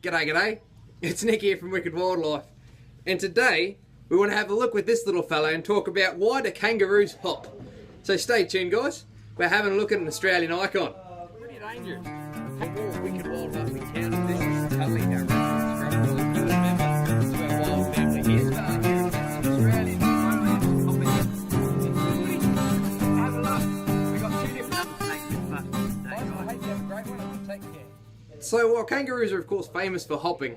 G'day, g'day. It's Nick here from Wicked Wildlife. And today, we want to have a look with this little fella and talk about why do kangaroos hop. So stay tuned, guys. We're having a look at an Australian icon. Pretty dangerous. Wicked Wildlife encounter. This is totally our reference. Remember, it's our wild family here. Australian have a look. We've got two different snakes. I hope you have a great one and take care. So while kangaroos are of course famous for hopping,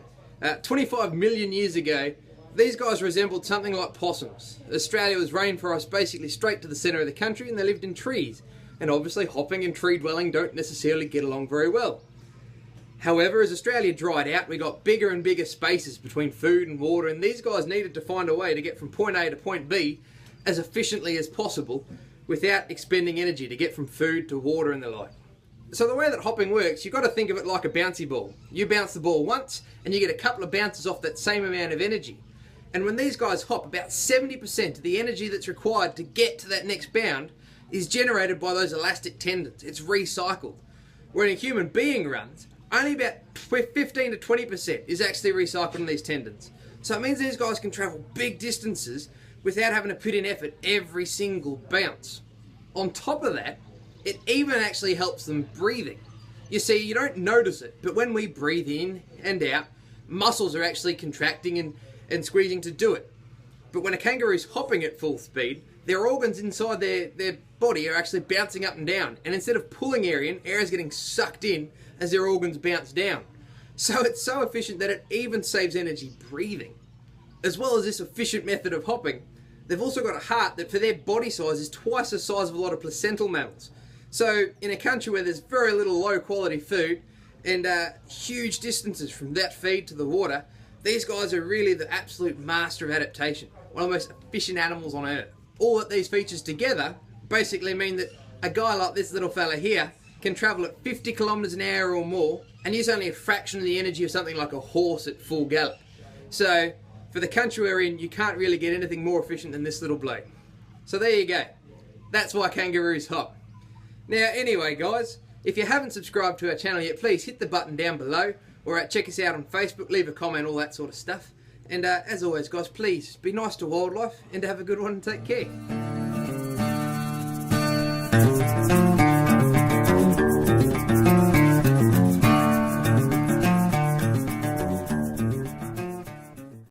25 million years ago, these guys resembled something like possums. Australia was rainforest basically straight to the centre of the country, and they lived in trees. And obviously hopping and tree dwelling don't necessarily get along very well. However, as Australia dried out, we got bigger and bigger spaces between food and water, and these guys needed to find a way to get from point A to point B as efficiently as possible without expending energy to get from food to water and the like. So the way that hopping works, you've got to think of it like a bouncy ball. You bounce the ball once and you get a couple of bounces off that same amount of energy. And when these guys hop, about 70% of the energy that's required to get to that next bound is generated by those elastic tendons. It's recycled. When a human being runs, only about 15 to 20% is actually recycled in these tendons. So it means these guys can travel big distances without having to put in effort every single bounce. On top of that, it even actually helps them breathing. You see, you don't notice it, but when we breathe in and out, muscles are actually contracting and squeezing to do it. But when a kangaroo's hopping at full speed, their organs inside their body are actually bouncing up and down. And instead of pulling air in, air is getting sucked in as their organs bounce down. So it's so efficient that it even saves energy breathing. As well as this efficient method of hopping, they've also got a heart that for their body size is twice the size of a lot of placental mammals. So in a country where there's very little low quality food and huge distances from that feed to the water, these guys are really the absolute master of adaptation. One of the most efficient animals on earth. All of these features together basically mean that a guy like this little fella here can travel at 50 kilometers an hour or more and use only a fraction of the energy of something like a horse at full gallop. So for the country we're in, you can't really get anything more efficient than this little bloke. So there you go. That's why kangaroos hop. Now anyway guys, if you haven't subscribed to our channel yet, please hit the button down below, or check us out on Facebook, leave a comment, all that sort of stuff. And as always guys, please be nice to wildlife and have a good one and take care.